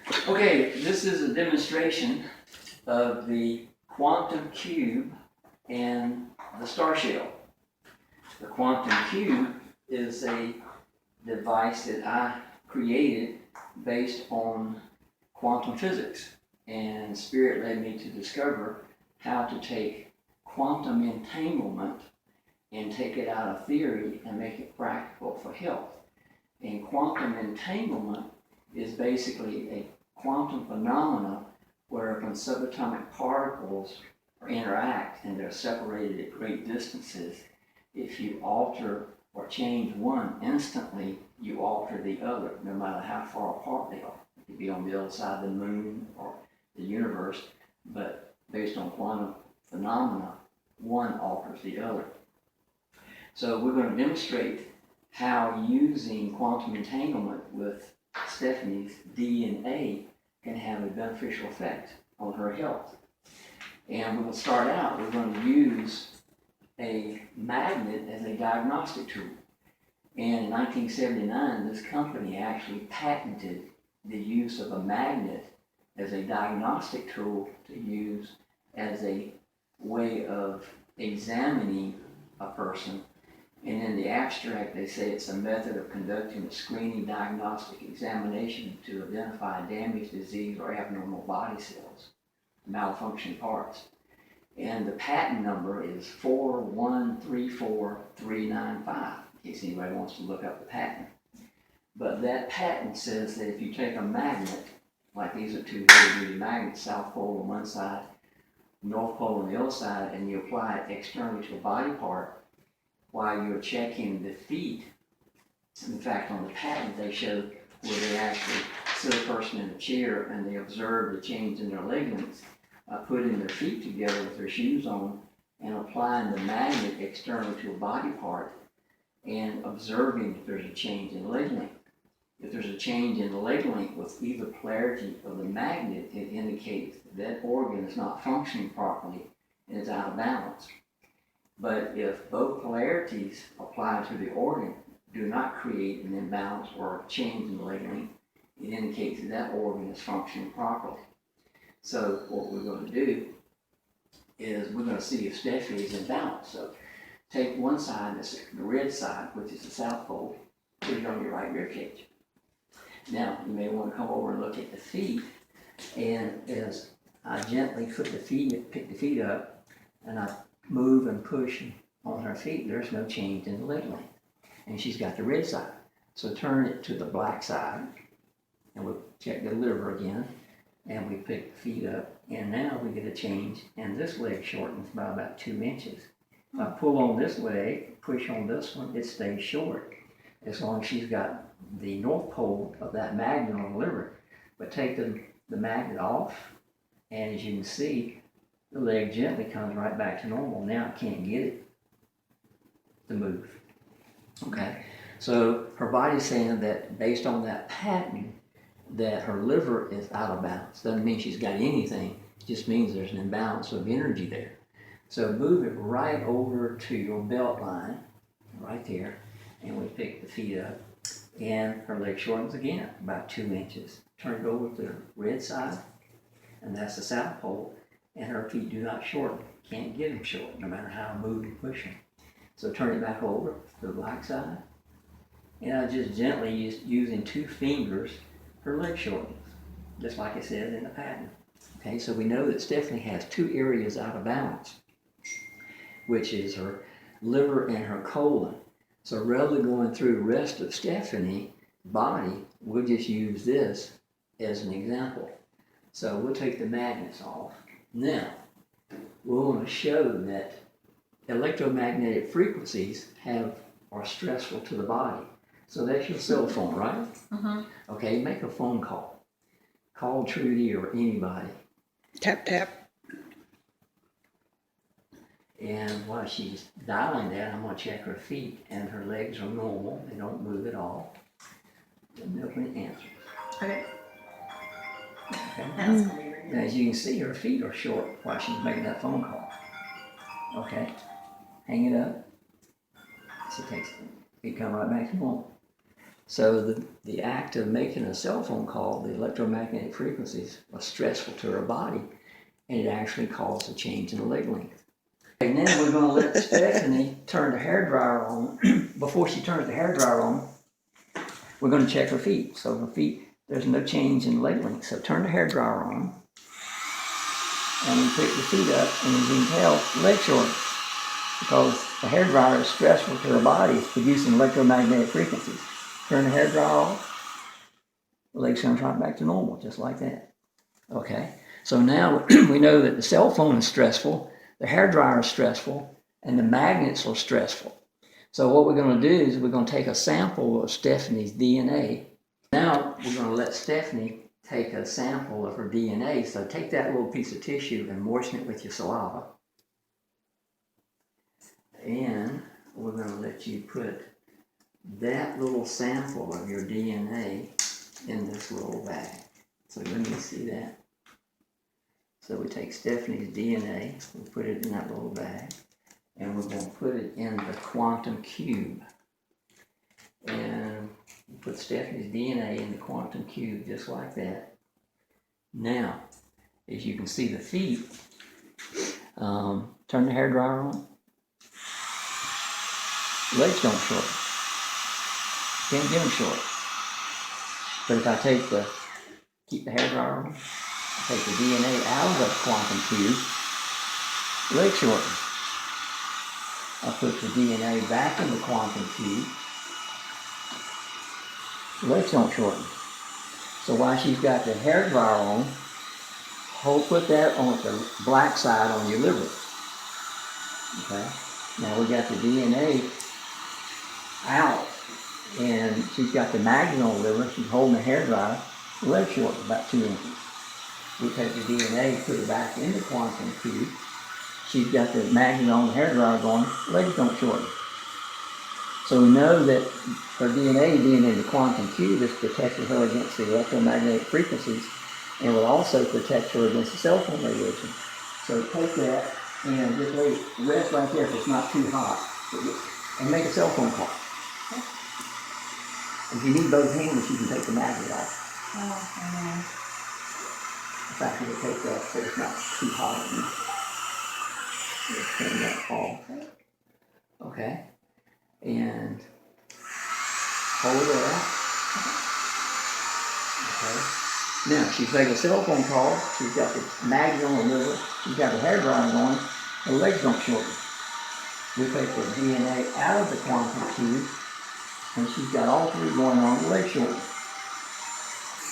Okay, this is a demonstration of the quantum cube and the star shell. The quantum cube is a device that I created based on quantum physics, and Spirit led me to discover how to take quantum entanglement and take it out of theory and make it practical for health. And quantum entanglement is basically a quantum phenomena where when subatomic particles interact and they're separated at great distances, if you alter or change one instantly, you alter the other, no matter how far apart they are. It could be on the other side of the moon or the universe, but based on quantum phenomena, one alters the other. So we're going to demonstrate how using quantum entanglement with Stephanie's DNA can have a beneficial effect on her health. And we'll start out, we're going to use a magnet as a diagnostic tool. And in 1979, this company actually patented the use of a magnet as a diagnostic tool to use as a way of examining a person. And in the abstract, they say it's a method of conducting a screening diagnostic examination to identify damaged, disease, or abnormal body cells, malfunctioning parts. And the patent number is 4134395, in case anybody wants to look up the patent. But that patent says that if you take a magnet, like these are two heavy-duty magnets, South Pole on one side, North Pole on the other side, and you apply it externally to a body part, while you're checking the feet. In fact, on the patent, they show where they actually sit a person in a chair and they observe the change in their leg lengths, putting their feet together with their shoes on and applying the magnet externally to a body part and observing if there's a change in leg length. If there's a change in the leg length with either polarity of the magnet, it indicates that organ is not functioning properly and is out of balance. But if both polarities applied to the organ do not create an imbalance or a change in the leg length, it indicates that that organ is functioning properly. So what we're going to do is we're going to see if Stephanie is in balance. So take one side, the red side, which is the South Pole, put it on your right rib cage. Now you may want to come over and look at the feet, and as I gently pick the feet up, and I move and push on her feet, there's no change in the leg length. And she's got the red side. So turn it to the black side, and we'll check the liver again, and we pick the feet up, and now we get a change, and this leg shortens by about 2 inches. If I pull on this leg, push on this one, it stays short, as long as she's got the north pole of that magnet on the liver. But take the magnet off, and as you can see, the leg gently comes right back to normal. Now I can't get it to move. Okay, so her body's saying that based on that pattern, that her liver is out of balance. Doesn't mean she's got anything, just means there's an imbalance of energy there. So move it right over to your belt line, right there, and we pick the feet up, and her leg shortens again, about 2 inches. Turn it over to the red side, and that's the South Pole. And her feet do not shorten. Can't get them short, no matter how I move and push them. So turn it back over to the black side. And I just gently, using 2 fingers, her leg shortens, just like it says in the patent. Okay, so we know that Stephanie has 2 areas out of balance, which is her liver and her colon. So rather than going through the rest of Stephanie's body, we'll just use this as an example. So we'll take the magnets off. Now, we want to show that electromagnetic frequencies are stressful to the body. So that's your cell phone, right? Mm-hmm. Okay, make a phone call. Call Trudy or anybody. Tap, tap. And while she's dialing that, I'm going to check her feet, and her legs are normal. They don't move at all. And nobody answers. Okay. Okay. That's gonna be very Now, as you can see, her feet are short while she's making that phone call. Okay, hang it up. She takes it. It come right back to normal. So the act of making a cell phone call, the electromagnetic frequencies are stressful to her body, and it actually caused a change in the leg length. And then we're going to let Stephanie turn the hairdryer on. Before she turns the hairdryer on, we're going to check her feet. So her feet, there's no change in leg length. So turn the hairdryer on, and we pick the feet up, and as you can tell, leg short, because the hairdryer is stressful to her body. It's producing electromagnetic frequencies. Turn the hairdryer off, the legs turn right back to normal, just like that. Okay, so now we know that the cell phone is stressful, the hairdryer is stressful, and the magnets are stressful. So what we're going to do is we're going to take a sample of Stephanie's DNA. Now we're going to let Stephanie take a sample of her DNA. So take that little piece of tissue and moisten it with your saliva. And we're going to let you put that little sample of your DNA in this little bag. So let me see that. So we take Stephanie's DNA, we put it in that little bag, and we're going to put it in the quantum cube. And we put Stephanie's DNA in the quantum cube just like that. Now, as you can see the feet, turn the hairdryer on. Legs don't shorten. Can't get them short. But if I keep the hairdryer on, take the DNA out of the quantum cube, legs shorten. I put the DNA back in the quantum cube, legs don't shorten. So while she's got the hairdryer on, put that on the black side on your liver. Okay. Now we got the DNA out, and she's got the magnet on the liver. She's holding the hairdryer, legs shorten about 2 inches. We take the DNA, put it back in the quantum cube. She's got the magnet on the hairdryer going, legs don't shorten. So we know that her DNA being in the quantum cube is protecting her against the electromagnetic frequencies, and will also protect her against the cell phone radiation. So take that and just rest right there if it's not too hot, and make a cell phone call. If you need both hands, you can take the magnet off. Oh, In fact, we'll take that so it's not too hot. We'll turn that off. Okay. And hold it out. Okay. Now, she's making a cell phone call. She's got the magnet on the liver. She's got the hair drying going. Her legs don't shorten. We take the DNA out of the quantum cube, and she's got all three going on, the leg shorten.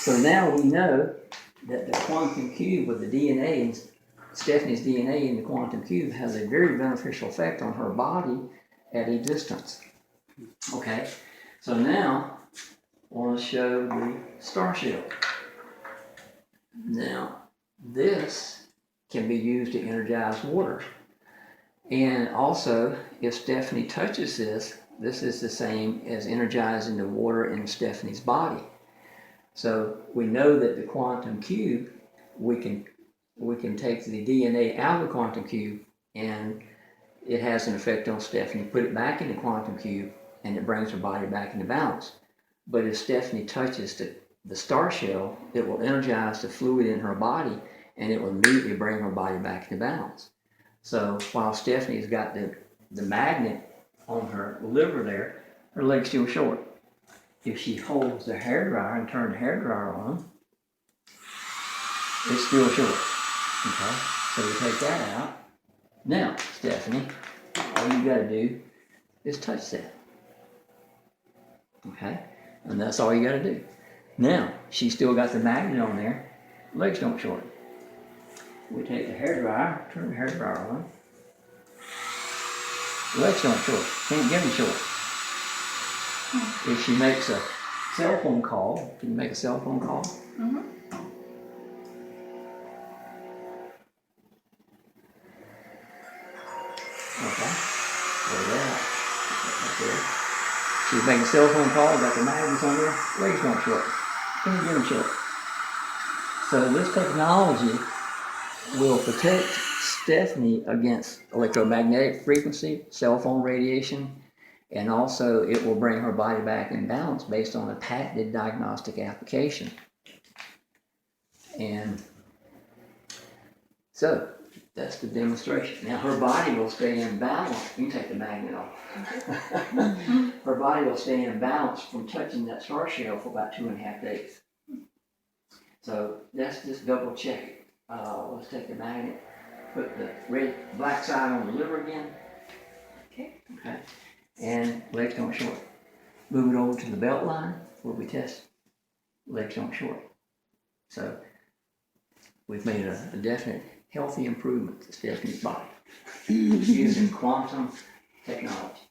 So now we know that the quantum cube with the DNA, Stephanie's DNA in the quantum cube, has a very beneficial effect on her body at a distance. Okay, so now I want to show the star shell. Now, this can be used to energize water. And also, if Stephanie touches this, this is the same as energizing the water in Stephanie's body. So we know that the quantum cube, we can take the DNA out of the quantum cube, and it has an effect on Stephanie. Put it back in the quantum cube, and it brings her body back into balance. But if Stephanie touches the star shell, it will energize the fluid in her body, and it will immediately bring her body back into balance. So while Stephanie's got the magnet on her liver there, her leg's still short. If she holds the hairdryer and turns the hairdryer on, it's still short. Okay, so we take that out. Now, Stephanie, all you gotta do is touch that. Okay, and that's all you gotta do. Now, she's still got the magnet on there, legs don't shorten. We take the hairdryer, turn the hairdryer on. Legs don't short, can't get them short. If she makes a cell phone call, can you make a cell phone call? Mm-hmm. Okay, there that. Right there. She's making a cell phone call, got the magnets on there, legs don't short. Can't get them short. So this technology will protect Stephanie against electromagnetic frequency, cell phone radiation, And also, it will bring her body back in balance based on a patented diagnostic application. And so, that's the demonstration. Now, her body will stay in balance. You can take the magnet off. Her body will stay in balance from touching that star shell for about 2.5 days. So, let's just double check it. Let's take the magnet, put the black side on the liver again. Okay. And legs don't short. Move it over to the belt line where we test. Legs don't short. So we've made a definite healthy improvement to Stephanie's body using quantum technology.